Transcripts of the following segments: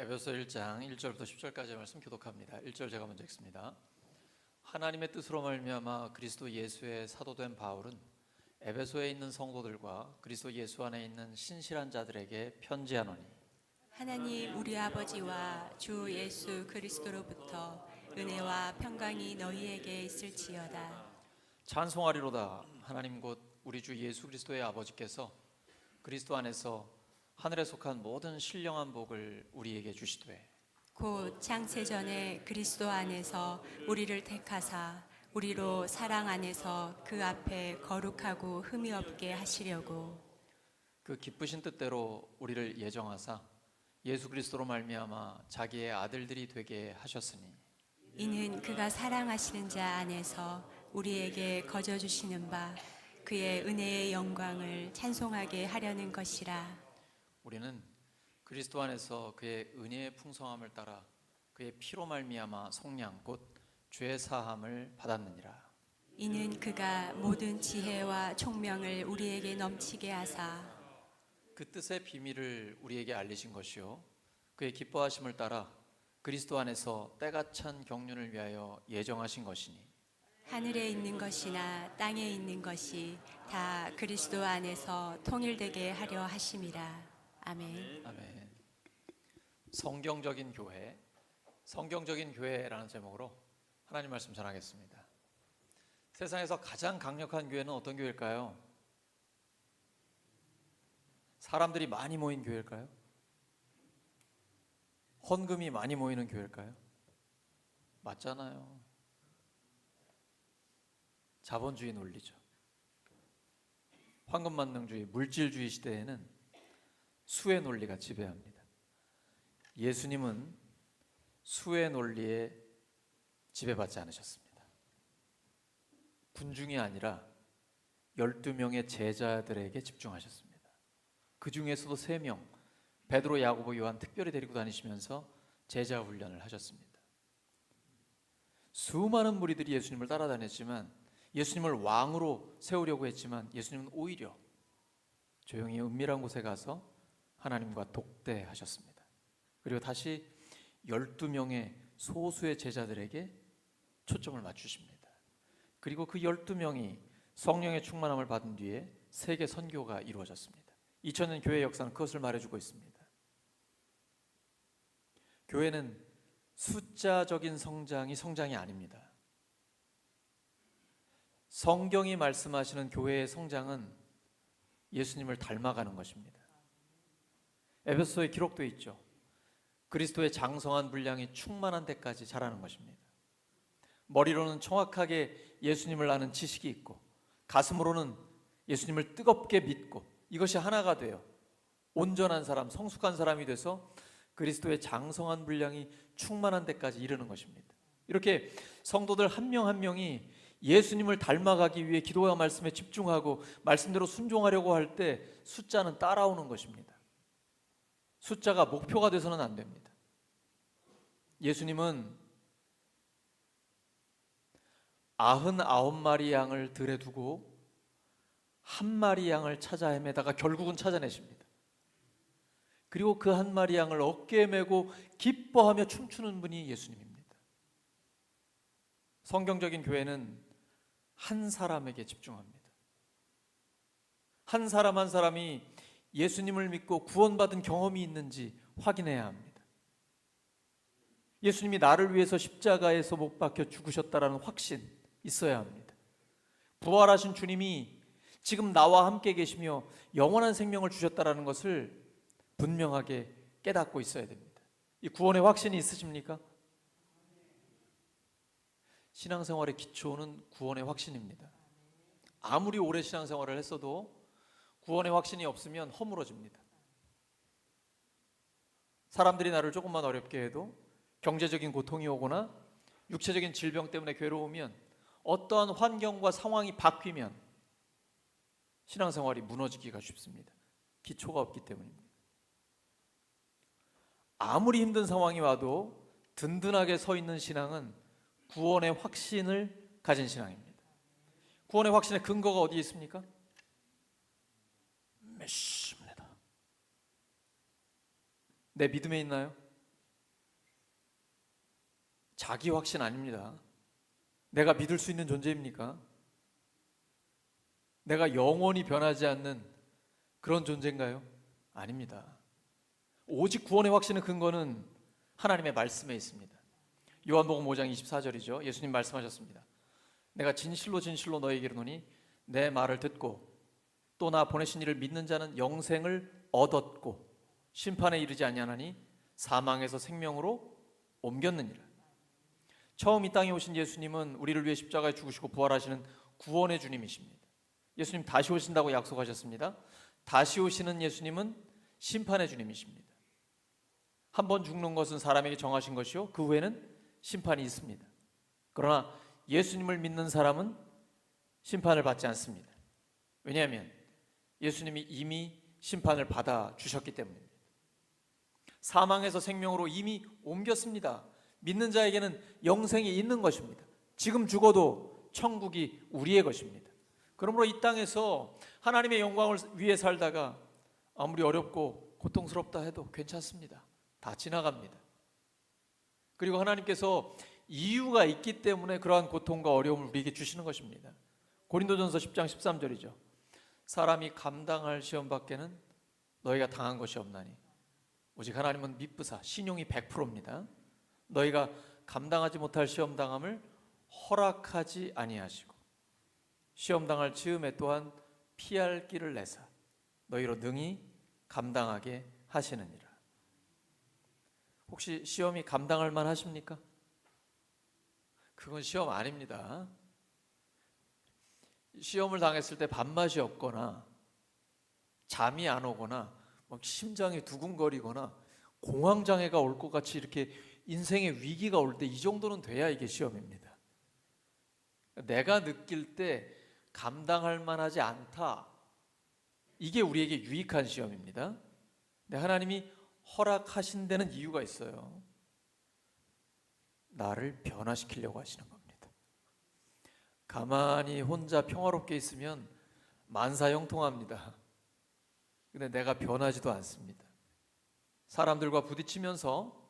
에베소 1장 1절부터 10절까지의 말씀 교독합니다. 1절 제가 먼저 읽습니다. 하나님의 뜻으로 말미암아 그리스도 예수의 사도된 바울은 에베소에 있는 성도들과 그리스도 예수 안에 있는 신실한 자들에게 편지하노니 하나님 우리 아버지와 주 예수 그리스도로부터 은혜와 평강이 너희에게 있을지어다. 찬송하리로다. 하나님 곧 우리 주 예수 그리스도의 아버지께서 그리스도 안에서 하늘에 속한 모든 신령한 복을 우리에게 주시되 곧 창세전에 그리스도 안에서 우리를 택하사 우리로 사랑 안에서 그 앞에 거룩하고 흠이 없게 하시려고 그 기쁘신 뜻대로 우리를 예정하사 예수 그리스도로 말미암아 자기의 아들들이 되게 하셨으니 이는 그가 사랑하시는 자 안에서 우리에게 거저 주시는 바 그의 은혜의 영광을 찬송하게 하려는 것이라. 우리는 그리스도 안에서 그의 은혜의 풍성함을 따라 그의 피로 말미암아 속량 곧 죄 사함을 받았느니라. 이는 그가 모든 지혜와 총명을 우리에게 넘치게 하사 그 뜻의 비밀을 우리에게 알리신 것이요 그의 기뻐하심을 따라 그리스도 안에서 때가 찬 경륜을 위하여 예정하신 것이니 하늘에 있는 것이나 땅에 있는 것이 다 그리스도 안에서 통일되게 하려 하심이라. 아멘. 아멘. 성경적인 교회, 성경적인 교회라는 제목으로 하나님 말씀 전하겠습니다. 세상에서 가장 강력한 교회는 어떤 교회일까요? 사람들이 많이 모인 교회일까요? 헌금이 많이 모이는 교회일까요? 맞잖아요. 자본주의 논리죠. 황금만능주의, 물질주의 시대에는 수의 논리가 지배합니다. 예수님은 수의 논리에 지배받지 않으셨습니다. 군중이 아니라 12명의 제자들에게 집중하셨습니다. 그 중에서도 3명, 베드로, 야고보, 요한 특별히 데리고 다니시면서 제자 훈련을 하셨습니다. 수많은 무리들이 예수님을 따라다녔지만 예수님을 왕으로 세우려고 했지만 예수님은 오히려 조용히 은밀한 곳에 가서 하나님과 독대하셨습니다. 그리고 다시 12명의 소수의 제자들에게 초점을 맞추십니다. 그리고 그 12명이 성령의 충만함을 받은 뒤에 세계 선교가 이루어졌습니다. 2000년 교회 역사는 그것을 말해주고 있습니다. 교회는 숫자적인 성장이 아닙니다. 성경이 말씀하시는 교회의 성장은 예수님을 닮아가는 것입니다. 에베소서에 기록되어 있죠. 그리스도의 장성한 분량이 충만한 데까지 자라는 것입니다. 머리로는 정확하게 예수님을 아는 지식이 있고 가슴으로는 예수님을 뜨겁게 믿고 이것이 하나가 돼요. 온전한 사람, 성숙한 사람이 돼서 그리스도의 장성한 분량이 충만한 데까지 이르는 것입니다. 이렇게 성도들 한 명 한 명이 예수님을 닮아가기 위해 기도와 말씀에 집중하고 말씀대로 순종하려고 할 때 숫자는 따라오는 것입니다. 숫자가 목표가 돼서는 안 됩니다. 예수님은 99마리 양을 들에 두고 한 마리 양을 찾아 헤매다가 결국은 찾아내십니다. 그리고 그 한 마리 양을 어깨에 메고 기뻐하며 춤추는 분이 예수님입니다. 성경적인 교회는 한 사람에게 집중합니다. 한 사람 한 사람이 예수님을 믿고 구원받은 경험이 있는지 확인해야 합니다. 예수님이 나를 위해서 십자가에서 못 박혀 죽으셨다라는 확신 있어야 합니다. 부활하신 주님이 지금 나와 함께 계시며 영원한 생명을 주셨다라는 것을 분명하게 깨닫고 있어야 됩니다. 이 구원의 확신이 있으십니까? 신앙생활의 기초는 구원의 확신입니다. 아무리 오래 신앙생활을 했어도 구원의 확신이 없으면 허물어집니다. 사람들이 나를 조금만 어렵게 해도 경제적인 고통이 오거나 육체적인 질병 때문에 괴로우면 어떠한 환경과 상황이 바뀌면 신앙생활이 무너지기가 쉽습니다. 기초가 없기 때문입니다. 아무리 힘든 상황이 와도 든든하게 서 있는 신앙은 구원의 확신을 가진 신앙입니다. 구원의 확신의 근거가 어디에 있습니까? 믿습니다. 내 믿음에 있나요? 자기 확신 아닙니다. 내가 믿을 수 있는 존재입니까? 내가 영원히 변하지 않는 그런 존재인가요? 아닙니다. 오직 구원의 확신의 근거는 하나님의 말씀에 있습니다. 요한복음 5장 24절이죠. 예수님 말씀하셨습니다. 내가 진실로 진실로 너에게 이르노니 내 말을 듣고 또 나 보내신 이를 믿는 자는 영생을 얻었고 심판에 이르지 아니하나니 사망에서 생명으로 옮겼느니라. 처음 이 땅에 오신 예수님은 우리를 위해 십자가에 죽으시고 부활하시는 구원의 주님이십니다. 예수님 다시 오신다고 약속하셨습니다. 다시 오시는 예수님은 심판의 주님이십니다. 한 번 죽는 것은 사람에게 정하신 것이요 그 후에는 심판이 있습니다. 그러나 예수님을 믿는 사람은 심판을 받지 않습니다. 왜냐하면 예수님이 이미 심판을 받아 주셨기 때문입니다. 사망에서 생명으로 이미 옮겼습니다. 믿는 자에게는 영생이 있는 것입니다. 지금 죽어도 천국이 우리의 것입니다. 그러므로 이 땅에서 하나님의 영광을 위해 살다가 아무리 어렵고 고통스럽다 해도 괜찮습니다. 다 지나갑니다. 그리고 하나님께서 이유가 있기 때문에 그러한 고통과 어려움을 우리에게 주시는 것입니다. 고린도전서 10장 13절이죠. 사람이 감당할 시험 밖에는 너희가 당한 것이 없나니 오직 하나님은 미쁘사 신용이 100%입니다. 너희가 감당하지 못할 시험 당함을 허락하지 아니하시고 시험 당할 즈음에 또한 피할 길을 내사 너희로 능히 감당하게 하시느니라. 혹시 시험이 감당할 만 하십니까? 그건 시험 아닙니다. 시험을 당했을 때 밥맛이 없거나 잠이 안 오거나 막 심장이 두근거리거나 공황장애가 올 것 같이 이렇게 인생의 위기가 올 때 이 정도는 돼야 이게 시험입니다. 내가 느낄 때 감당할 만하지 않다. 이게 우리에게 유익한 시험입니다. 근데 하나님이 허락하신 데는 이유가 있어요. 나를 변화시키려고 하시는 겁니다. 가만히 혼자 평화롭게 있으면 만사형통합니다. 근데 내가 변하지도 않습니다. 사람들과 부딪히면서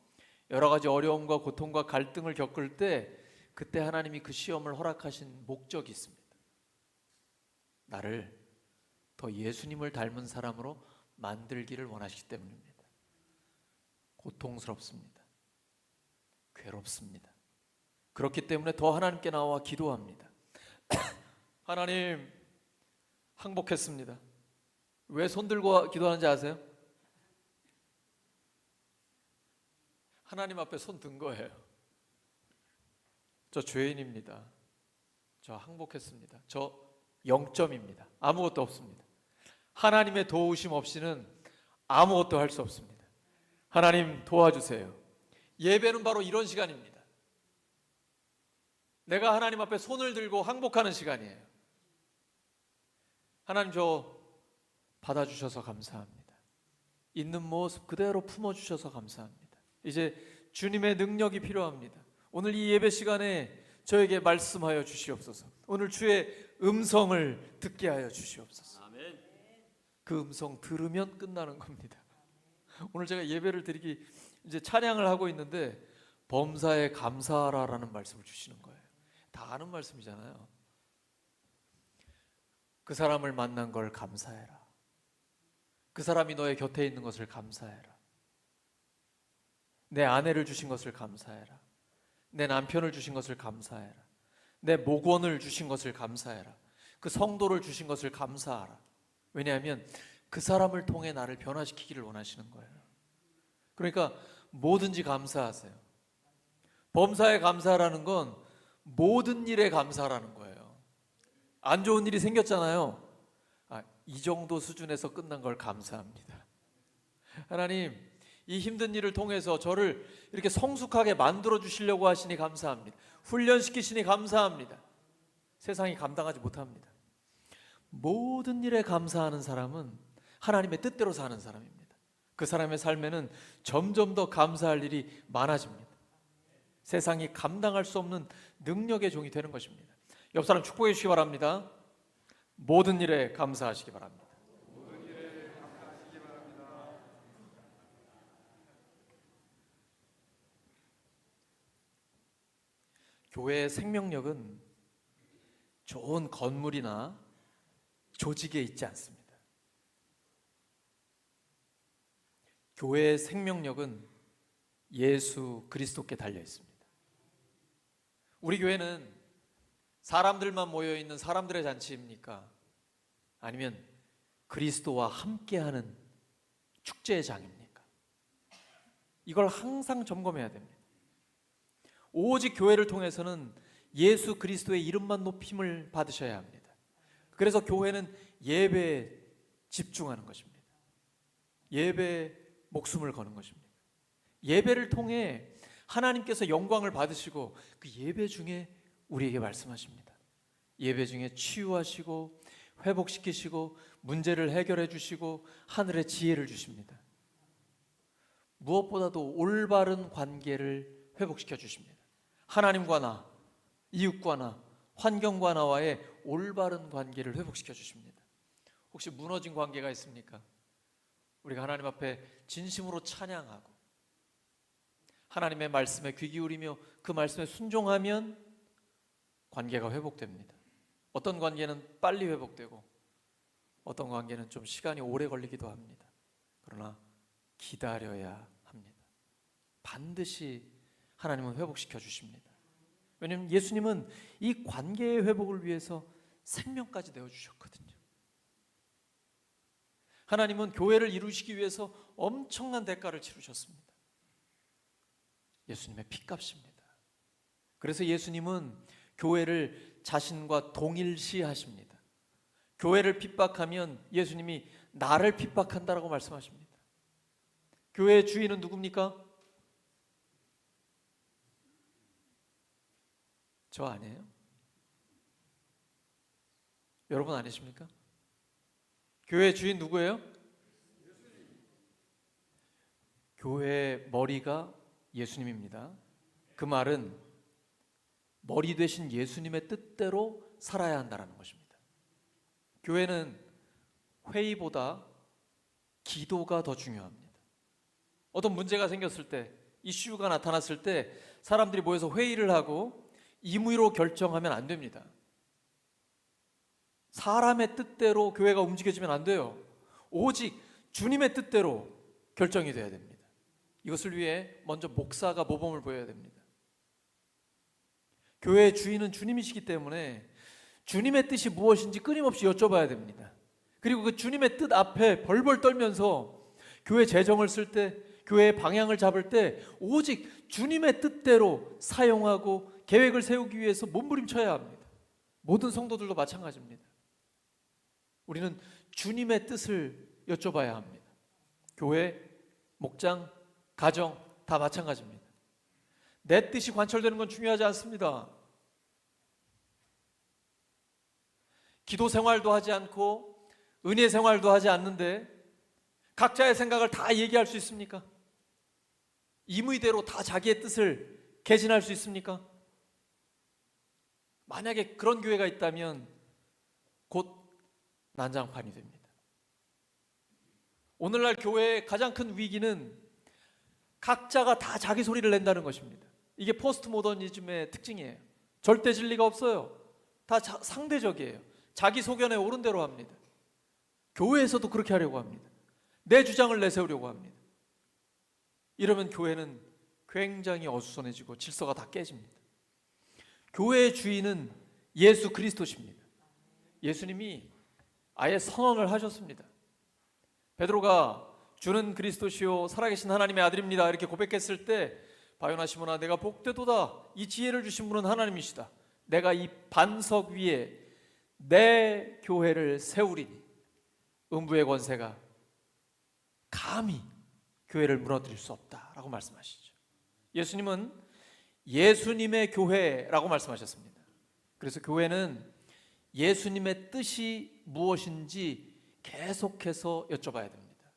여러 가지 어려움과 고통과 갈등을 겪을 때 그때 하나님이 그 시험을 허락하신 목적이 있습니다. 나를 더 예수님을 닮은 사람으로 만들기를 원하시기 때문입니다. 고통스럽습니다. 괴롭습니다. 그렇기 때문에 더 하나님께 나와 기도합니다. 하나님, 항복했습니다. 왜 손 들고 기도하는지 아세요? 하나님 앞에 손 든 거예요. 저 죄인입니다. 저 항복했습니다. 저 0점입니다. 아무것도 없습니다. 하나님의 도우심 없이는 아무것도 할 수 없습니다. 하나님 도와주세요. 예배는 바로 이런 시간입니다. 내가 하나님 앞에 손을 들고 항복하는 시간이에요. 하나님 저 받아주셔서 감사합니다. 있는 모습 그대로 품어주셔서 감사합니다. 이제 주님의 능력이 필요합니다. 오늘 이 예배 시간에 저에게 말씀하여 주시옵소서. 오늘 주의 음성을 듣게 하여 주시옵소서. 아멘. 그 음성 들으면 끝나는 겁니다. 오늘 제가 예배를 드리기 이제 찬양을 하고 있는데 범사에 감사하라라는 말씀을 주시는 거예요. 다 아는 말씀이잖아요. 그 사람을 만난 걸 감사해라. 그 사람이 너의 곁에 있는 것을 감사해라. 내 아내를 주신 것을 감사해라. 내 남편을 주신 것을 감사해라. 내 목원을 주신 것을 감사해라. 그 성도를 주신 것을 감사하라. 왜냐하면 그 사람을 통해 나를 변화시키기를 원하시는 거예요. 그러니까 뭐든지 감사하세요. 범사에 감사라는 건 모든 일에 감사라는 거예요. 안 좋은 일이 생겼잖아요. 이 정도 수준에서 끝난 걸 감사합니다. 하나님, 이 힘든 일을 통해서 저를 이렇게 성숙하게 만들어 주시려고 하시니 감사합니다. 훈련시키시니 감사합니다. 세상이 감당하지 못합니다. 모든 일에 감사하는 사람은 하나님의 뜻대로 사는 사람입니다. 그 사람의 삶에는 점점 더 감사할 일이 많아집니다. 세상이 감당할 수 없는 능력의 종이 되는 것입니다. 옆 사람 축복해 주시기 바랍니다. 모든 일에 감사하시기 바랍니다. 교회의 생명력은 좋은 건물이나 조직에 있지 않습니다. 교회의 생명력은 예수 그리스도께 달려 있습니다. 우리 교회는 사람들만 모여 있는 사람들의 잔치입니까? 아니면 그리스도와 함께하는 축제의 장입니까? 이걸 항상 점검해야 됩니다. 오직 교회를 통해서는 예수 그리스도의 이름만 높임을 받으셔야 합니다. 그래서 교회는 예배에 집중하는 것입니다. 예배에 목숨을 거는 것입니다. 예배를 통해 하나님께서 영광을 받으시고 그 예배 중에 우리에게 말씀하십니다. 예배 중에 치유하시고 회복시키시고 문제를 해결해 주시고 하늘의 지혜를 주십니다. 무엇보다도 올바른 관계를 회복시켜 주십니다. 하나님과 나, 이웃과 나, 환경과 나와의 올바른 관계를 회복시켜 주십니다. 혹시 무너진 관계가 있습니까? 우리가 하나님 앞에 진심으로 찬양하고 하나님의 말씀에 귀 기울이며 그 말씀에 순종하면 관계가 회복됩니다. 어떤 관계는 빨리 회복되고 어떤 관계는 좀 시간이 오래 걸리기도 합니다. 그러나 기다려야 합니다. 반드시 하나님은 회복시켜 주십니다. 왜냐하면 예수님은 이 관계의 회복을 위해서 생명까지 내어주셨거든요. 하나님은 교회를 이루시기 위해서 엄청난 대가를 치르셨습니다. 예수님의 피값입니다. 그래서 예수님은 교회를 자신과 동일시하십니다. 교회를 핍박하면 예수님이 나를 핍박한다라고 말씀하십니다. 교회의 주인은 누굽니까? 저 아니에요? 여러분 아니십니까? 교회의 주인 누구예요? 교회의 머리가 예수님입니다. 그 말은 머리 되신 예수님의 뜻대로 살아야 한다는 것입니다. 교회는 회의보다 기도가 더 중요합니다. 어떤 문제가 생겼을 때, 이슈가 나타났을 때 사람들이 모여서 회의를 하고 임의로 결정하면 안 됩니다. 사람의 뜻대로 교회가 움직여지면 안 돼요. 오직 주님의 뜻대로 결정이 돼야 됩니다. 이것을 위해 먼저 목사가 모범을 보여야 됩니다. 교회의 주인은 주님이시기 때문에 주님의 뜻이 무엇인지 끊임없이 여쭤봐야 됩니다. 그리고 그 주님의 뜻 앞에 벌벌 떨면서 교회 재정을 쓸 때, 교회의 방향을 잡을 때 오직 주님의 뜻대로 사용하고 계획을 세우기 위해서 몸부림쳐야 합니다. 모든 성도들도 마찬가지입니다. 우리는 주님의 뜻을 여쭤봐야 합니다. 교회, 목장, 가정 다 마찬가지입니다. 내 뜻이 관철되는 건 중요하지 않습니다. 기도 생활도 하지 않고 은혜 생활도 하지 않는데 각자의 생각을 다 얘기할 수 있습니까? 임의대로 다 자기의 뜻을 개진할 수 있습니까? 만약에 그런 교회가 있다면 곧 난장판이 됩니다. 오늘날 교회의 가장 큰 위기는 각자가 다 자기 소리를 낸다는 것입니다. 이게 포스트 모더니즘의 특징이에요. 절대 진리가 없어요. 다 상대적이에요. 자기 소견에 옳은 대로 합니다. 교회에서도 그렇게 하려고 합니다. 내 주장을 내세우려고 합니다. 이러면 교회는 굉장히 어수선해지고 질서가 다 깨집니다. 교회의 주인은 예수 그리스도십니다. 예수님이 아예 선언을 하셨습니다. 베드로가 주는 그리스도시요 살아계신 하나님의 아들입니다 이렇게 고백했을 때 바요나 시몬아 내가 복되도다 이 지혜를 주신 분은 하나님이시다. 내가 이 반석 위에 내 교회를 세우리니 음부의 권세가 감히 교회를 무너뜨릴 수 없다라고 말씀하시죠. 예수님은 예수님의 교회라고 말씀하셨습니다. 그래서 교회는 예수님의 뜻이 무엇인지 계속해서 여쭤봐야 됩니다.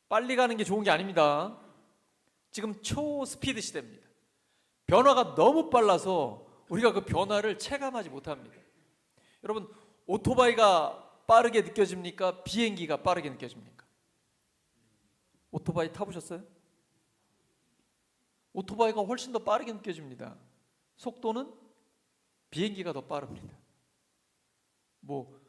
빨리 가는 게 좋은 게 아닙니다. 지금 초스피드 시대입니다. 변화가 너무 빨라서 우리가 그 변화를 체감하지 못합니다. 여러분, 오토바이가 빠르게 느껴집니까? 비행기가 빠르게 느껴집니까? 오토바이 타보셨어요? 오토바이가 훨씬 더 빠르게 느껴집니다. 속도는 비행기가 더 빠릅니다. 뭐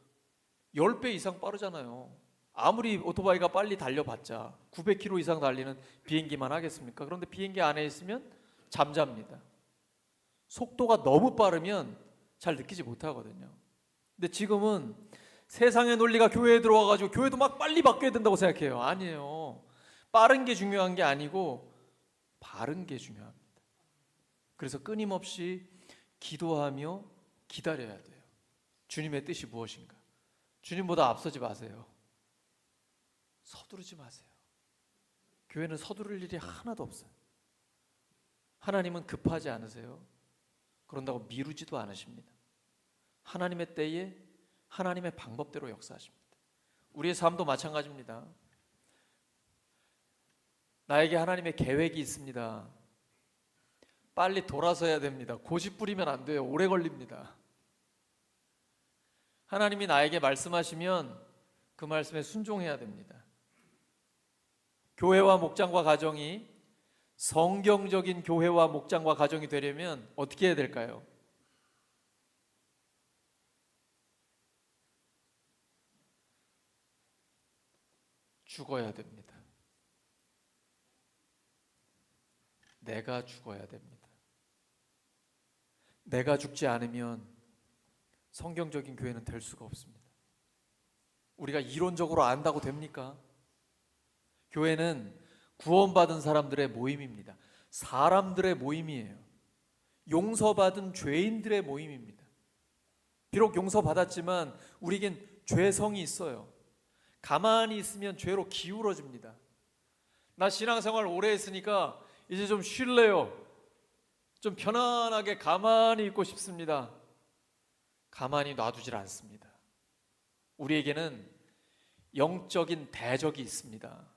10배 이상 빠르잖아요. 아무리 오토바이가 빨리 달려봤자 900km 이상 달리는 비행기만 하겠습니까? 그런데 비행기 안에 있으면 잠잡니다. 속도가 너무 빠르면 잘 느끼지 못하거든요. 근데 지금은 세상의 논리가 교회에 들어와가지고 교회도 막 빨리 바뀌어야 된다고 생각해요. 아니에요. 빠른 게 중요한 게 아니고 바른 게 중요합니다. 그래서 끊임없이 기도하며 기다려야 돼요. 주님의 뜻이 무엇인가? 주님보다 앞서지 마세요. 서두르지 마세요. 교회는 서두를 일이 하나도 없어요. 하나님은 급하지 않으세요. 그런다고 미루지도 않으십니다. 하나님의 때에 하나님의 방법대로 역사하십니다. 우리의 삶도 마찬가지입니다. 나에게 하나님의 계획이 있습니다. 빨리 돌아서야 됩니다. 고집 부리면 안 돼요. 오래 걸립니다. 하나님이 나에게 말씀하시면 그 말씀에 순종해야 됩니다. 교회와 목장과 가정이 성경적인 교회와 목장과 가정이 되려면 어떻게 해야 될까요? 죽어야 됩니다. 내가 죽어야 됩니다. 내가 죽지 않으면 성경적인 교회는 될 수가 없습니다. 우리가 이론적으로 안다고 됩니까? 교회는 구원받은 사람들의 모임입니다. 사람들의 모임이에요. 용서받은 죄인들의 모임입니다. 비록 용서받았지만 우리에겐 죄성이 있어요. 가만히 있으면 죄로 기울어집니다. 나 신앙생활 오래 했으니까 이제 좀 쉴래요. 좀 편안하게 가만히 있고 싶습니다. 가만히 놔두질 않습니다. 우리에게는 영적인 대적이 있습니다.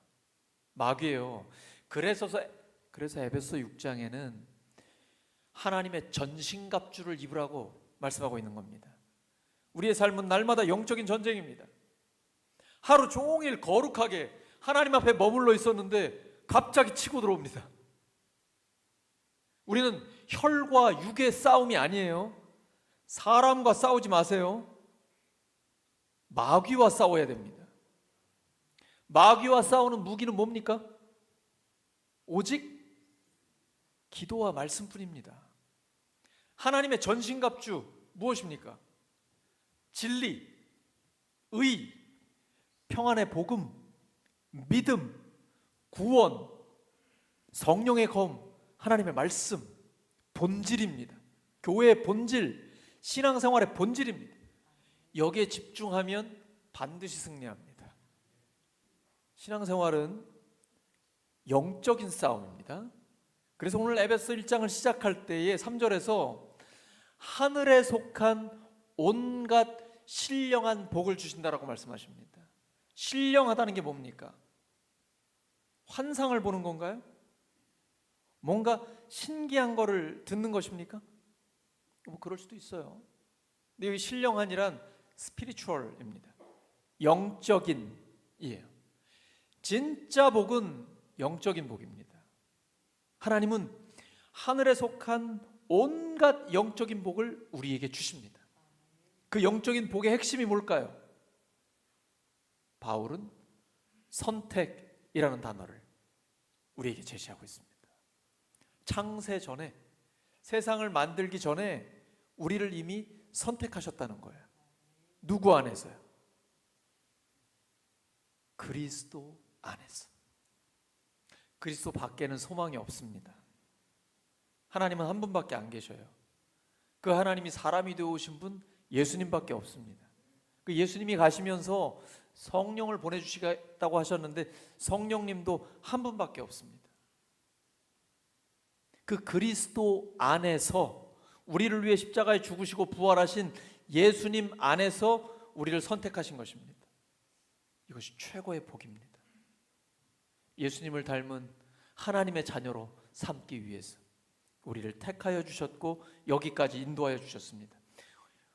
마귀예요. 그래서 에베소 6장에는 하나님의 전신갑주를 입으라고 말씀하고 있는 겁니다. 우리의 삶은 날마다 영적인 전쟁입니다. 하루 종일 거룩하게 하나님 앞에 머물러 있었는데 갑자기 치고 들어옵니다. 우리는 혈과 육의 싸움이 아니에요. 사람과 싸우지 마세요. 마귀와 싸워야 됩니다. 마귀와 싸우는 무기는 뭡니까? 오직 기도와 말씀뿐입니다. 하나님의 전신갑주 무엇입니까? 진리, 의, 평안의 복음, 믿음, 구원, 성령의 검, 하나님의 말씀, 본질입니다. 교회의 본질, 신앙생활의 본질입니다. 여기에 집중하면 반드시 승리합니다. 신앙생활은 영적인 싸움입니다. 그래서 오늘 에베소 1장을 시작할 때에 3절에서 하늘에 속한 온갖 신령한 복을 주신다라고 말씀하십니다. 신령하다는 게 뭡니까? 환상을 보는 건가요? 뭔가 신기한 거를 듣는 것입니까? 뭐 그럴 수도 있어요. 근데 여기 신령한이란 스피리추얼입니다. 영적인이에요. 진짜 복은 영적인 복입니다. 하나님은 하늘에 속한 온갖 영적인 복을 우리에게 주십니다. 그 영적인 복의 핵심이 뭘까요? 바울은 선택이라는 단어를 우리에게 제시하고 있습니다. 창세 전에, 세상을 만들기 전에 우리를 이미 선택하셨다는 거예요. 누구 안에서요? 그리스도 안에서. 그리스도 밖에는 소망이 없습니다. 하나님은 한 분밖에 안 계셔요. 그 하나님이 사람이 되어 오신 분 예수님밖에 없습니다. 그 예수님이 가시면서 성령을 보내주시겠다고 하셨는데 성령님도 한 분밖에 없습니다. 그 그리스도 안에서 우리를 위해 십자가에 죽으시고 부활하신 예수님 안에서 우리를 선택하신 것입니다. 이것이 최고의 복입니다. 예수님을 닮은 하나님의 자녀로 삼기 위해서 우리를 택하여 주셨고 여기까지 인도하여 주셨습니다.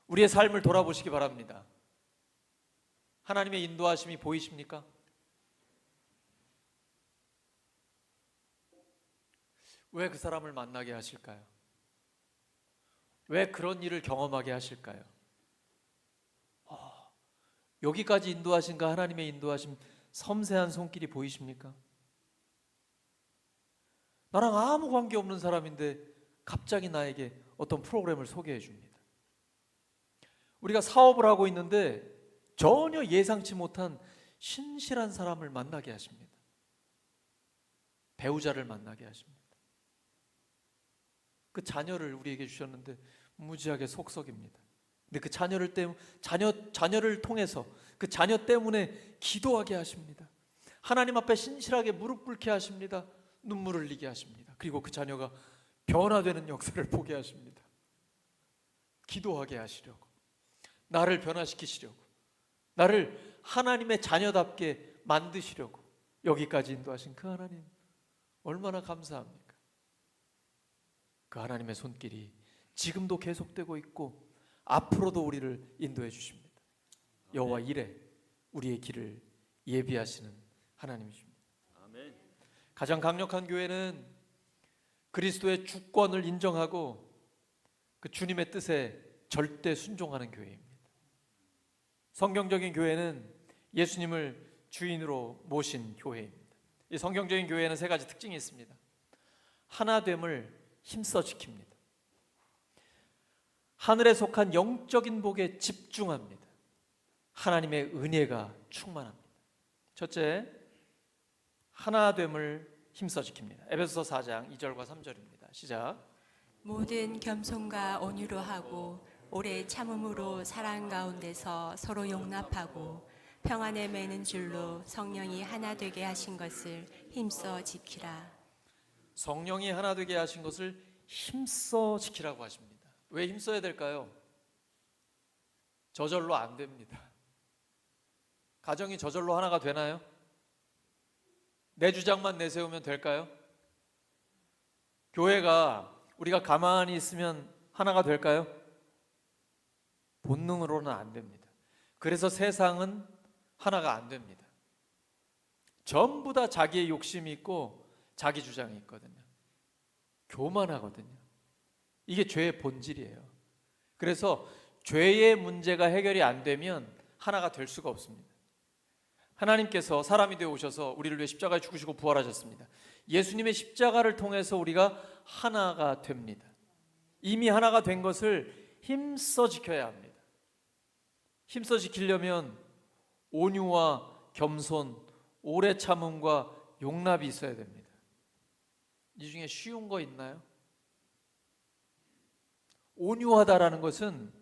우리의 삶을 돌아보시기 바랍니다. 하나님의 인도하심이 보이십니까? 왜 그 사람을 만나게 하실까요? 왜 그런 일을 경험하게 하실까요? 여기까지 인도하신 그 하나님의 인도하심, 섬세한 손길이 보이십니까? 나랑 아무 관계없는 사람인데 갑자기 나에게 어떤 프로그램을 소개해 줍니다. 우리가 사업을 하고 있는데 전혀 예상치 못한 신실한 사람을 만나게 하십니다. 배우자를 만나게 하십니다. 그 자녀를 우리에게 주셨는데 무지하게 속썩입니다. 근데 그 자녀를 통해서 그 자녀 때문에 기도하게 하십니다. 하나님 앞에 신실하게 무릎 꿇게 하십니다. 눈물을 흘리게 하십니다. 그리고 그 자녀가 변화되는 역사를 보게 하십니다. 기도하게 하시려고, 나를 변화시키시려고, 나를 하나님의 자녀답게 만드시려고 여기까지 인도하신 그 하나님, 얼마나 감사합니까? 그 하나님의 손길이 지금도 계속되고 있고 앞으로도 우리를 인도해 주십니다. 여호와 이레, 우리의 길을 예비하시는 하나님이십니다. 아멘. 가장 강력한 교회는 그리스도의 주권을 인정하고 그 주님의 뜻에 절대 순종하는 교회입니다. 성경적인 교회는 예수님을 주인으로 모신 교회입니다. 이 성경적인 교회는 세 가지 특징이 있습니다. 하나됨을 힘써 지킵니다. 하늘에 속한 영적인 복에 집중합니다. 하나님의 은혜가 충만합니다. 첫째, 하나됨을 힘써 지킵니다. 에베소서 4장 2절과 3절입니다. 시작. 모든 겸손과 온유로 하고 오래 참음으로 사랑 가운데서 서로 용납하고 평안에 매는 줄로 성령이 하나 되게 하신 것을 힘써 지키라. 성령이 하나 되게 하신 것을 힘써 지키라고 하십니다. 왜 힘써야 될까요? 저절로 안 됩니다. 가정이 저절로 하나가 되나요? 내 주장만 내세우면 될까요? 교회가 우리가 가만히 있으면 하나가 될까요? 본능으로는 안 됩니다. 그래서 세상은 하나가 안 됩니다. 전부 다 자기의 욕심이 있고 자기 주장이 있거든요. 교만하거든요. 이게 죄의 본질이에요. 그래서 죄의 문제가 해결이 안 되면 하나가 될 수가 없습니다. 하나님께서 사람이 되어 오셔서 우리를 위해 십자가에 죽으시고 부활하셨습니다. 예수님의 십자가를 통해서 우리가 하나가 됩니다. 이미 하나가 된 것을 힘써 지켜야 합니다. 힘써 지키려면 온유와 겸손, 오래 참음과 용납이 있어야 됩니다. 이 중에 쉬운 거 있나요? 온유하다라는 것은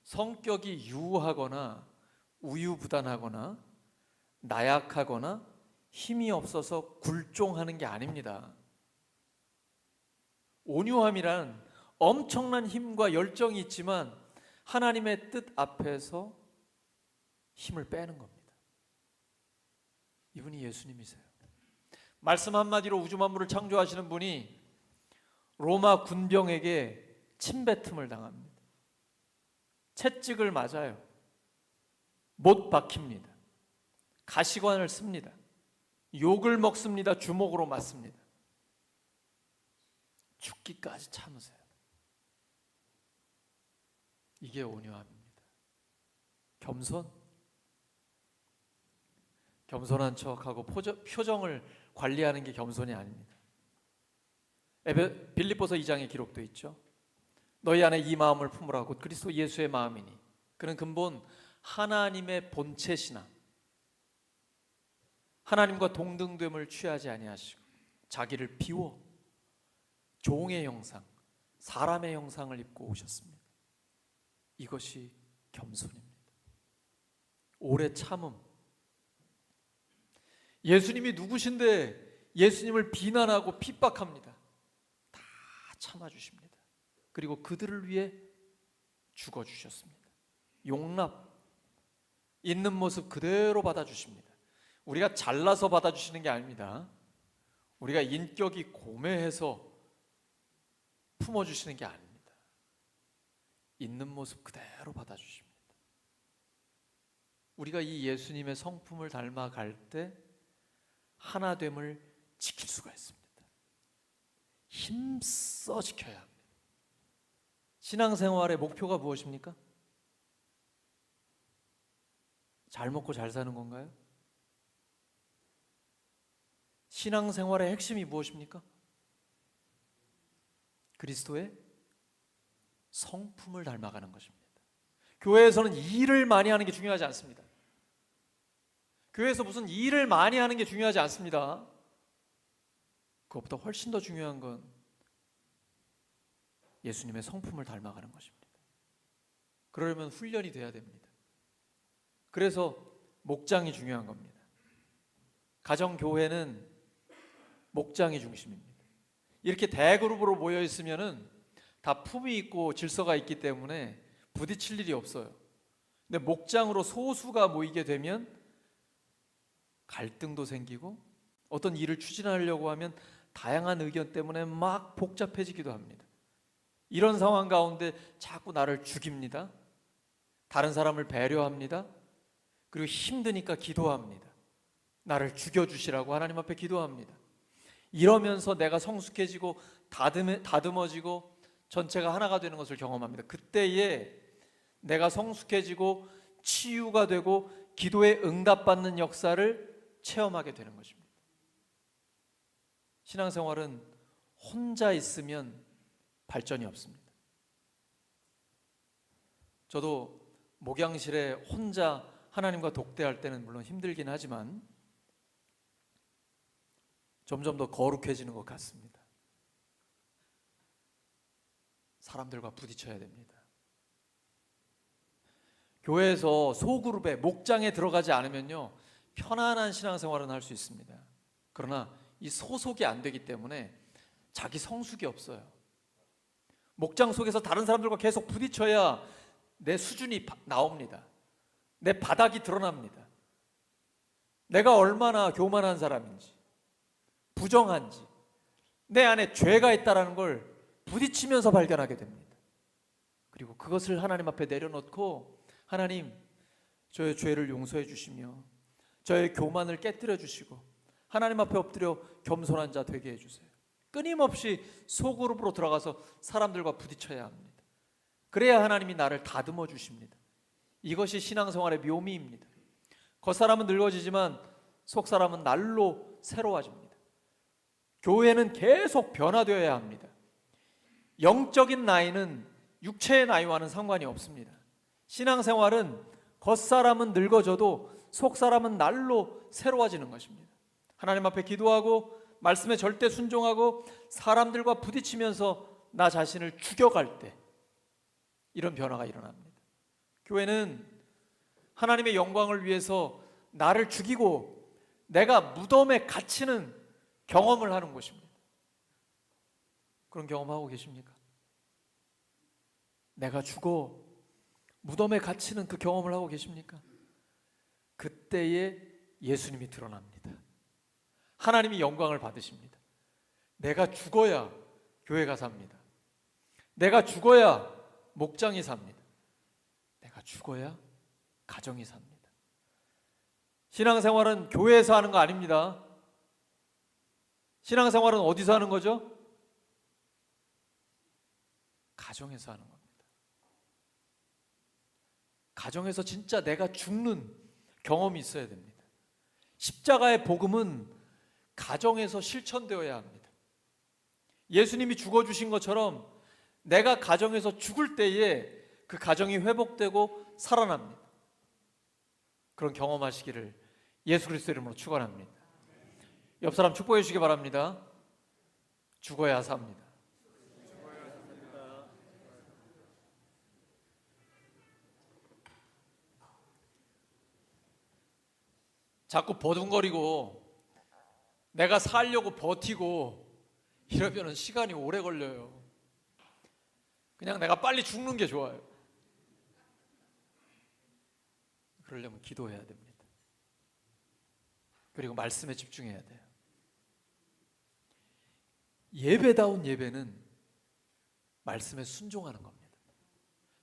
성격이 유하거나 우유부단하거나 나약하거나 힘이 없어서 굴종하는 게 아닙니다. 온유함이란 엄청난 힘과 열정이 있지만 하나님의 뜻 앞에서 힘을 빼는 겁니다. 이분이 예수님이세요. 말씀 한마디로 우주 만물을 창조하시는 분이 로마 군병에게 침뱉음을 당합니다. 채찍을 맞아요. 못 박힙니다. 가시관을 씁니다. 욕을 먹습니다. 주먹으로 맞습니다. 죽기까지 참으세요. 이게 온유함입니다. 겸손한 척하고 표정을 관리하는 게 겸손이 아닙니다. 빌립보서 2장에 기록되어 있죠. 너희 안에 이 마음을 품으라 곧 그리스도 예수의 마음이니 그는 근본 하나님의 본체시나 하나님과 동등됨을 취하지 아니하시고 자기를 비워 종의 형상, 사람의 형상을 입고 오셨습니다. 이것이 겸손입니다. 오래 참음. 예수님이 누구신데 예수님을 비난하고 핍박합니다. 다 참아주십니다. 그리고 그들을 위해 죽어주셨습니다. 용납, 있는 모습 그대로 받아주십니다. 우리가 잘나서 받아주시는 게 아닙니다. 우리가 인격이 고매해서 품어주시는 게 아닙니다. 있는 모습 그대로 받아주십니다. 우리가 이 예수님의 성품을 닮아갈 때 하나됨을 지킬 수가 있습니다. 힘써 지켜야 합니다. 신앙생활의 목표가 무엇입니까? 잘 먹고 잘 사는 건가요? 신앙생활의 핵심이 무엇입니까? 그리스도의 성품을 닮아가는 것입니다. 교회에서는 일을 많이 하는 게 중요하지 않습니다. 교회에서 무슨 일을 많이 하는 게 중요하지 않습니다. 그것보다 훨씬 더 중요한 건 예수님의 성품을 닮아가는 것입니다. 그러려면 훈련이 돼야 됩니다. 그래서 목장이 중요한 겁니다. 가정교회는 목장이 중심입니다. 이렇게 대그룹으로 모여 있으면은 다 품이 있고 질서가 있기 때문에 부딪힐 일이 없어요. 근데 목장으로 소수가 모이게 되면 갈등도 생기고 어떤 일을 추진하려고 하면 다양한 의견 때문에 막 복잡해지기도 합니다. 이런 상황 가운데 자꾸 나를 죽입니다. 다른 사람을 배려합니다. 그리고 힘드니까 기도합니다. 나를 죽여주시라고 하나님 앞에 기도합니다. 이러면서 내가 성숙해지고 다듬어지고 전체가 하나가 되는 것을 경험합니다. 그때에 내가 성숙해지고 치유가 되고 기도에 응답받는 역사를 체험하게 되는 것입니다. 신앙생활은 혼자 있으면 발전이 없습니다. 저도 목양실에 혼자 하나님과 독대할 때는 물론 힘들긴 하지만 점점 더 거룩해지는 것 같습니다. 사람들과 부딪혀야 됩니다. 교회에서 소그룹에 목장에 들어가지 않으면요 편안한 신앙생활은 할 수 있습니다. 그러나 이 소속이 안 되기 때문에 자기 성숙이 없어요. 목장 속에서 다른 사람들과 계속 부딪혀야 내 수준이 나옵니다. 내 바닥이 드러납니다. 내가 얼마나 교만한 사람인지, 부정한지, 내 안에 죄가 있다는 걸 부딪히면서 발견하게 됩니다. 그리고 그것을 하나님 앞에 내려놓고 하나님, 저의 죄를 용서해 주시며 저의 교만을 깨뜨려 주시고 하나님 앞에 엎드려 겸손한 자 되게 해주세요. 끊임없이 소그룹으로 들어가서 사람들과 부딪혀야 합니다. 그래야 하나님이 나를 다듬어 주십니다. 이것이 신앙생활의 묘미입니다. 겉사람은 늙어지지만 속사람은 날로 새로워집니다. 교회는 계속 변화되어야 합니다. 영적인 나이는 육체의 나이와는 상관이 없습니다. 신앙생활은 겉사람은 늙어져도 속사람은 날로 새로워지는 것입니다. 하나님 앞에 기도하고 말씀에 절대 순종하고 사람들과 부딪히면서 나 자신을 죽여갈 때 이런 변화가 일어납니다. 교회는 하나님의 영광을 위해서 나를 죽이고 내가 무덤에 갇히는 경험을 하는 곳입니다. 그런 경험하고 계십니까? 내가 죽어 무덤에 갇히는 그 경험을 하고 계십니까? 그때에 예수님이 드러납니다. 하나님이 영광을 받으십니다. 내가 죽어야 교회가 삽니다. 내가 죽어야 목장이 삽니다. 내가 죽어야 가정이 삽니다. 신앙생활은 교회에서 하는 거 아닙니다. 신앙생활은 어디서 하는 거죠? 가정에서 하는 겁니다. 가정에서 진짜 내가 죽는 경험이 있어야 됩니다. 십자가의 복음은 가정에서 실천되어야 합니다. 예수님이 죽어주신 것처럼 내가 가정에서 죽을 때에 그 가정이 회복되고 살아납니다. 그런 경험하시기를 예수 그리스도 이름으로 축원합니다. 옆 사람 축복해 주시기 바랍니다. 죽어야 삽니다. 자꾸 버둥거리고 내가 살려고 버티고 이러면 시간이 오래 걸려요. 그냥 내가 빨리 죽는 게 좋아요. 그러려면 기도해야 됩니다. 그리고 말씀에 집중해야 돼요. 예배다운 예배는 말씀에 순종하는 겁니다.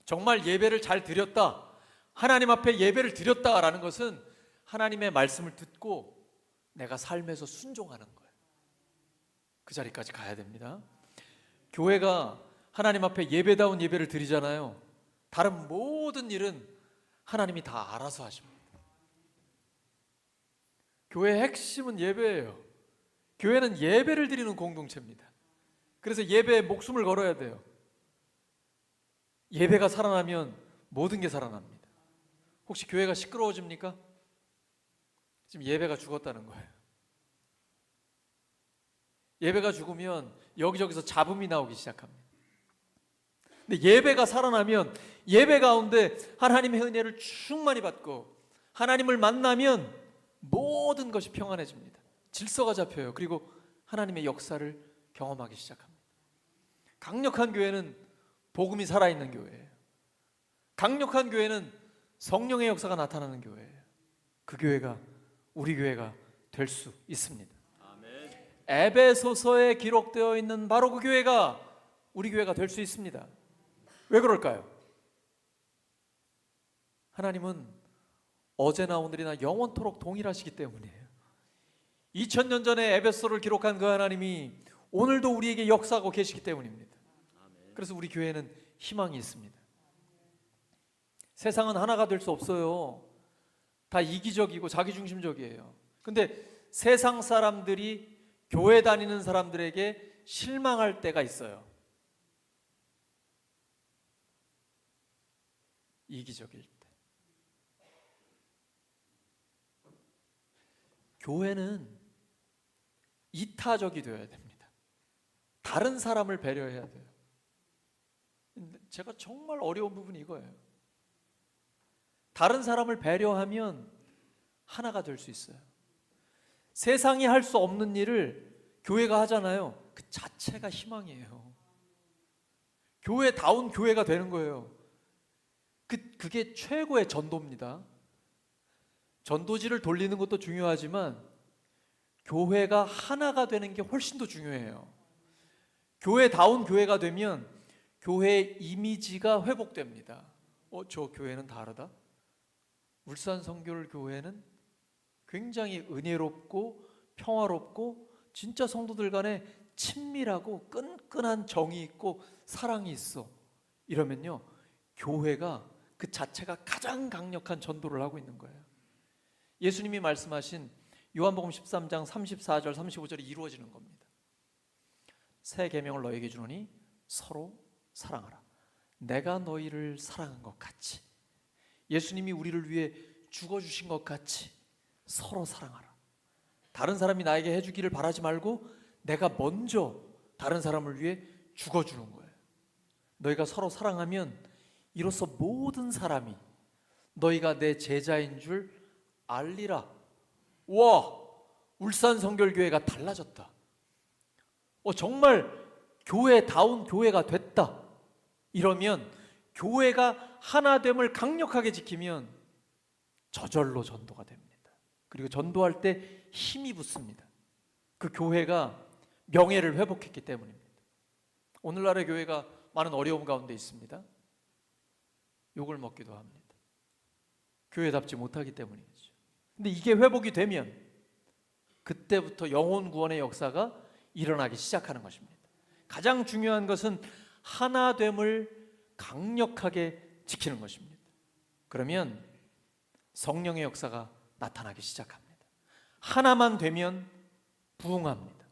정말 예배를 잘 드렸다, 하나님 앞에 예배를 드렸다라는 것은 하나님의 말씀을 듣고 내가 삶에서 순종하는 거예요. 그 자리까지 가야 됩니다. 교회가 하나님 앞에 예배다운 예배를 드리잖아요. 다른 모든 일은 하나님이 다 알아서 하십니다. 교회의 핵심은 예배예요. 교회는 예배를 드리는 공동체입니다. 그래서 예배에 목숨을 걸어야 돼요. 예배가 살아나면 모든 게 살아납니다. 혹시 교회가 시끄러워집니까? 지금 예배가 죽었다는 거예요. 예배가 죽으면 여기저기서 잡음이 나오기 시작합니다. 근데 예배가 살아나면 예배 가운데 하나님의 은혜를 충만히 받고 하나님을 만나면 모든 것이 평안해집니다. 질서가 잡혀요. 그리고 하나님의 역사를 경험하기 시작합니다. 강력한 교회는 복음이 살아있는 교회예요. 강력한 교회는 성령의 역사가 나타나는 교회예요. 그 교회가 우리 교회가 될 수 있습니다. 아멘. 에베소서에 기록되어 있는 바로 그 교회가 우리 교회가 될 수 있습니다. 왜 그럴까요? 하나님은 어제나 오늘이나 영원토록 동일하시기 때문이에요. 2000년 전에 에베소를 기록한 그 하나님이 오늘도 우리에게 역사하고 계시기 때문입니다. 그래서 우리 교회는 희망이 있습니다. 세상은 하나가 될 수 없어요. 다 이기적이고 자기중심적이에요. 근데 세상 사람들이 교회 다니는 사람들에게 실망할 때가 있어요. 이기적일 때. 교회는 이타적이 되어야 됩니다. 다른 사람을 배려해야 돼요. 제가 정말 어려운 부분이 이거예요. 다른 사람을 배려하면 하나가 될 수 있어요. 세상이 할 수 없는 일을 교회가 하잖아요. 그 자체가 희망이에요. 교회다운 교회가 되는 거예요. 그게 최고의 전도입니다. 전도지를 돌리는 것도 중요하지만 교회가 하나가 되는 게 훨씬 더 중요해요. 교회다운 교회가 되면 교회의 이미지가 회복됩니다. 저 교회는 다르다. 울산 성결 교회는 굉장히 은혜롭고 평화롭고 진짜 성도들 간에 친밀하고 끈끈한 정이 있고 사랑이 있어. 이러면요, 교회가 그 자체가 가장 강력한 전도를 하고 있는 거예요. 예수님이 말씀하신 요한복음 13장 34절 35절이 이루어지는 겁니다. 새 계명을 너에게 주노니 서로 사랑하라. 내가 너희를 사랑한 것 같이, 예수님이 우리를 위해 죽어주신 것 같이 서로 사랑하라. 다른 사람이 나에게 해주기를 바라지 말고 내가 먼저 다른 사람을 위해 죽어주는 거예요. 너희가 서로 사랑하면 이로써 모든 사람이 너희가 내 제자인 줄 알리라. 와, 울산 성결교회가 달라졌다. 정말 교회다운 교회가 됐다. 이러면 교회가 하나됨을 강력하게 지키면 저절로 전도가 됩니다. 그리고 전도할 때 힘이 붙습니다. 그 교회가 명예를 회복했기 때문입니다. 오늘날의 교회가 많은 어려움 가운데 있습니다. 욕을 먹기도 합니다. 교회답지 못하기 때문이죠. 근데 이게 회복이 되면 그때부터 영혼 구원의 역사가 일어나기 시작하는 것입니다. 가장 중요한 것은 하나됨을 강력하게 지키는 것입니다. 그러면 성령의 역사가 나타나기 시작합니다. 하나만 되면 부흥합니다.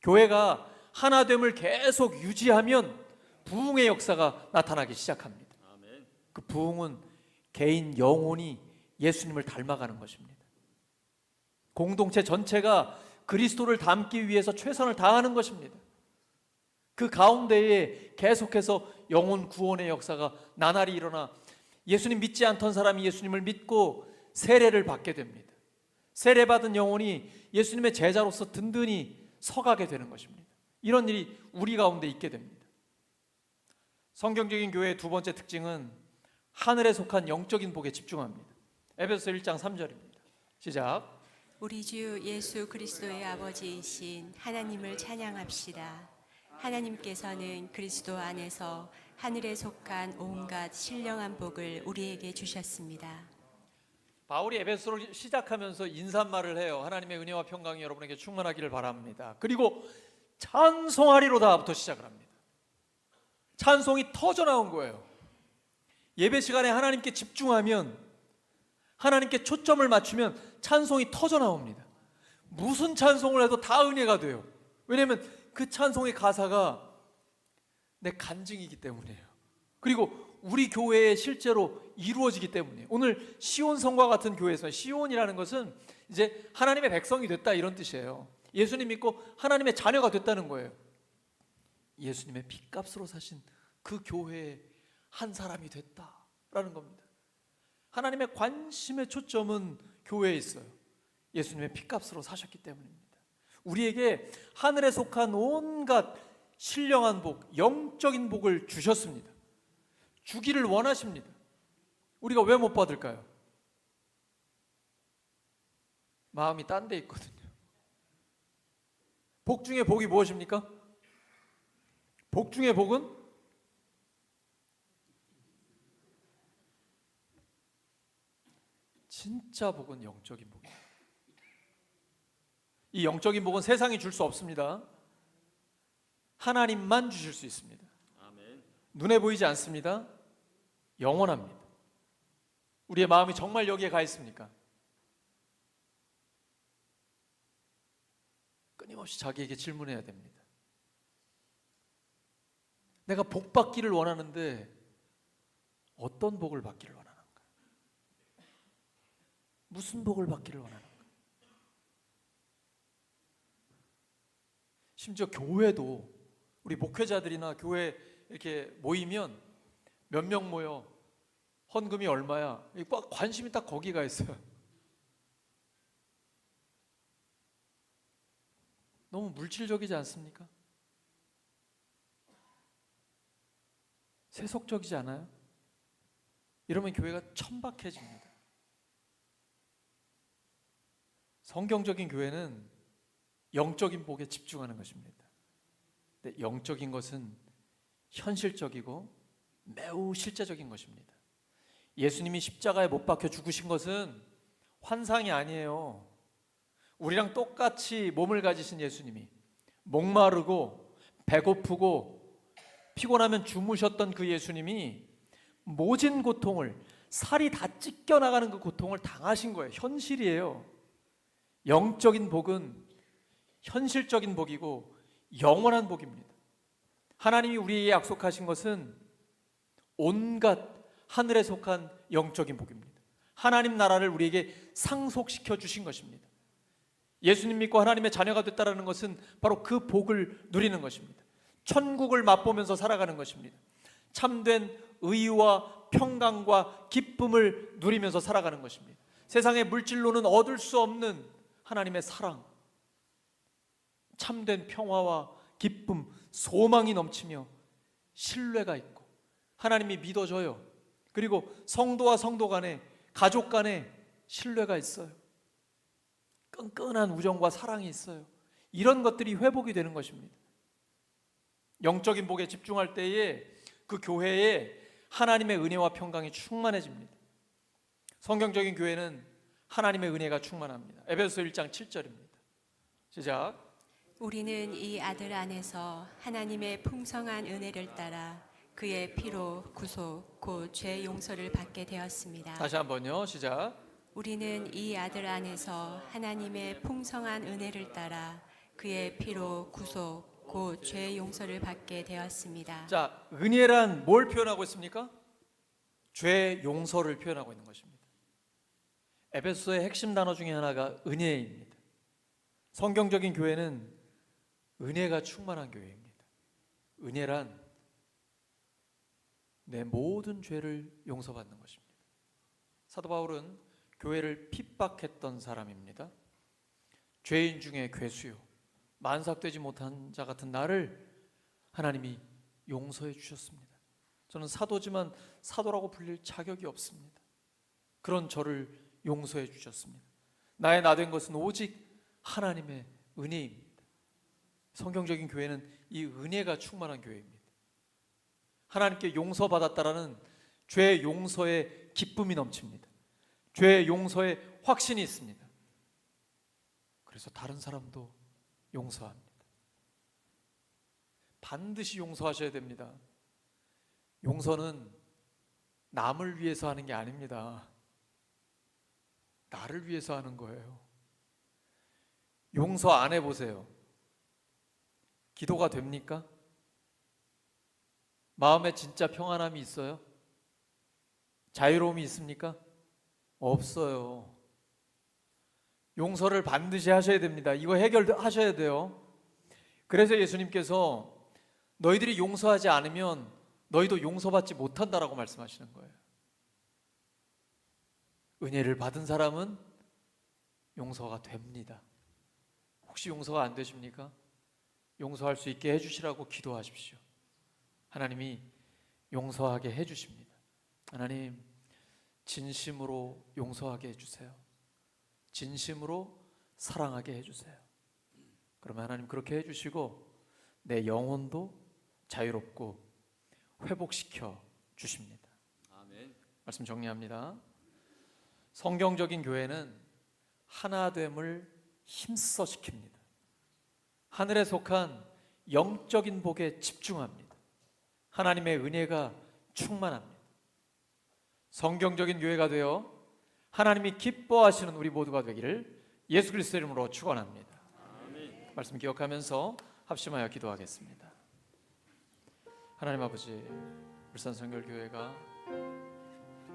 교회가 하나됨을 계속 유지하면 부흥의 역사가 나타나기 시작합니다. 그 부흥은 개인 영혼이 예수님을 닮아가는 것입니다. 공동체 전체가 그리스도를 닮기 위해서 최선을 다하는 것입니다. 그 가운데에 계속해서 영혼 구원의 역사가 나날이 일어나 예수님 믿지 않던 사람이 예수님을 믿고 세례를 받게 됩니다. 세례받은 영혼이 예수님의 제자로서 든든히 서가게 되는 것입니다. 이런 일이 우리 가운데 있게 됩니다. 성경적인 교회의 두 번째 특징은 하늘에 속한 영적인 복에 집중합니다. 에베소서 1장 3절입니다. 시작. 우리 주 예수 그리스도의 아버지이신 하나님을 찬양합시다. 하나님께서는 그리스도 안에서 하늘에 속한 온갖 신령한 복을 우리에게 주셨습니다. 바울이 에베소를 시작하면서 인사말을 해요. 하나님의 은혜와 평강이 여러분에게 충만하기를 바랍니다. 그리고 찬송하리로다부터 시작을 합니다. 찬송이 터져 나온 거예요. 예배 시간에 하나님께 집중하면, 하나님께 초점을 맞추면 찬송이 터져 나옵니다. 무슨 찬송을 해도 다 은혜가 돼요. 왜냐하면 그 찬송의 가사가 내 간증이기 때문이에요. 그리고 우리 교회에 실제로 이루어지기 때문이에요. 오늘 시온성과 같은 교회에서, 시온이라는 것은 이제 하나님의 백성이 됐다 이런 뜻이에요. 예수님 믿고 하나님의 자녀가 됐다는 거예요. 예수님의 핏값으로 사신 그 교회의 한 사람이 됐다라는 겁니다. 하나님의 관심의 초점은 교회에 있어요. 예수님의 핏값으로 사셨기 때문입니다. 우리에게 하늘에 속한 온갖 신령한 복, 영적인 복을 주셨습니다. 주기를 원하십니다. 우리가 왜 못 받을까요? 마음이 딴 데 있거든요. 복 중에 복이 무엇입니까? 복 중에 복은 진짜 복은 영적인 복이에요. 이 영적인 복은 세상이 줄 수 없습니다. 하나님만 주실 수 있습니다. 아멘. 눈에 보이지 않습니다. 영원합니다. 우리의 마음이 정말 여기에 가 있습니까? 끊임없이 자기에게 질문해야 됩니다. 내가 복 받기를 원하는데 어떤 복을 받기를 원하는가? 무슨 복을 받기를 원하는가? 심지어 교회도, 우리 목회자들이나 교회 이렇게 모이면 몇 명 모여, 헌금이 얼마야? 관심이 딱 거기가 있어요. 너무 물질적이지 않습니까? 세속적이지 않아요? 이러면 교회가 천박해집니다. 성경적인 교회는 영적인 복에 집중하는 것입니다. 근데 영적인 것은 현실적이고 매우 실제적인 것입니다. 예수님이 십자가에 못 박혀 죽으신 것은 환상이 아니에요. 우리랑 똑같이 몸을 가지신 예수님이 목마르고 배고프고 피곤하면 주무셨던 그 예수님이 모진 고통을, 살이 다 찢겨나가는 그 고통을 당하신 거예요. 현실이에요. 영적인 복은 현실적인 복이고 영원한 복입니다. 하나님이 우리에게 약속하신 것은 온갖 하늘에 속한 영적인 복입니다. 하나님 나라를 우리에게 상속시켜 주신 것입니다. 예수님 믿고 하나님의 자녀가 됐다는 것은 바로 그 복을 누리는 것입니다. 천국을 맛보면서 살아가는 것입니다. 참된 의와 평강과 기쁨을 누리면서 살아가는 것입니다. 세상의 물질로는 얻을 수 없는 하나님의 사랑, 참된 평화와 기쁨, 소망이 넘치며 신뢰가 있고 하나님이 믿어져요. 그리고 성도와 성도 간에, 가족 간에 신뢰가 있어요. 끈끈한 우정과 사랑이 있어요. 이런 것들이 회복이 되는 것입니다. 영적인 복에 집중할 때에 그 교회에 하나님의 은혜와 평강이 충만해집니다. 성경적인 교회는 하나님의 은혜가 충만합니다. 에베소서 1장 7절입니다. 시작. 우리는 이 아들 안에서 하나님의 풍성한 은혜를 따라 그의 피로 구속 곧 죄 용서를 받게 되었습니다. 다시 한번요. 시작. 우리는 이 아들 안에서 하나님의 풍성한 은혜를 따라 그의 피로 구속 곧 죄 용서를 받게 되었습니다. 자, 은혜란 뭘 표현하고 있습니까? 죄 용서를 표현하고 있는 것입니다. 에베소서의 핵심 단어 중에 하나가 은혜입니다. 성경적인 교회는 은혜가 충만한 교회입니다. 은혜란 내 모든 죄를 용서받는 것입니다. 사도 바울은 교회를 핍박했던 사람입니다. 죄인 중에 괴수요, 만삭되지 못한 자 같은 나를 하나님이 용서해 주셨습니다. 저는 사도지만 사도라고 불릴 자격이 없습니다. 그런 저를 용서해 주셨습니다. 나의 나 된 것은 오직 하나님의 은혜입니다. 성경적인 교회는 이 은혜가 충만한 교회입니다. 하나님께 용서받았다라는 죄 용서의 기쁨이 넘칩니다. 죄 용서의 확신이 있습니다. 그래서 다른 사람도 용서합니다. 반드시 용서하셔야 됩니다. 용서는 남을 위해서 하는 게 아닙니다. 나를 위해서 하는 거예요. 용서 안 해보세요. 기도가 됩니까? 마음에 진짜 평안함이 있어요? 자유로움이 있습니까? 없어요. 용서를 반드시 하셔야 됩니다. 이거 해결하셔야 돼요. 그래서 예수님께서 너희들이 용서하지 않으면 너희도 용서받지 못한다라고 말씀하시는 거예요. 은혜를 받은 사람은 용서가 됩니다. 혹시 용서가 안 되십니까? 용서할 수 있게 해주시라고 기도하십시오. 하나님이 용서하게 해주십니다. 하나님, 진심으로 용서하게 해주세요. 진심으로 사랑하게 해주세요. 그러면 하나님 그렇게 해주시고 내 영혼도 자유롭고 회복시켜 주십니다. 아멘. 말씀 정리합니다. 성경적인 교회는 하나됨을 힘써 지킵니다. 하늘에 속한 영적인 복에 집중합니다. 하나님의 은혜가 충만합니다. 성경적인 교회가 되어 하나님이 기뻐하시는 우리 모두가 되기를 예수 그리스도의 이름으로 축원합니다. 아멘. 말씀 기억하면서 합심하여 기도하겠습니다. 하나님 아버지, 울산성결교회가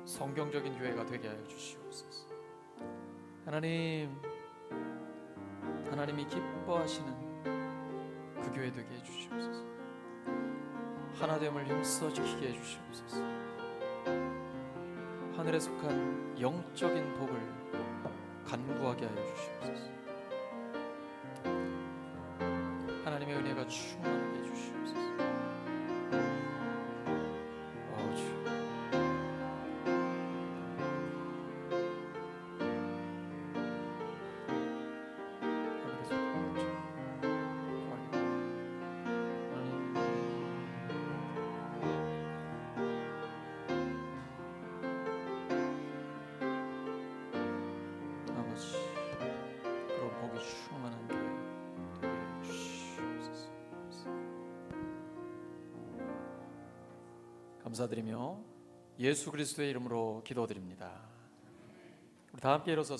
성경적인 교회가 되게 하여 주시옵소서. 하나님이 기뻐하시는 그 교회 되게 해 주시옵소서. 하나됨을 힘써 지키게 해 주시옵소서. 하늘에 속한 영적인 복을 간구하게 하여 주시옵소서. 하나님의 은혜가 충만하게 해 주시옵소서. 주여. 하늘에 속한 아버지, 그런 복이 충만한 교회 되게 해 주시옵소서. 감사드리며 예수 그리스도의 이름으로 기도드립니다. 우리 다 함께 일어서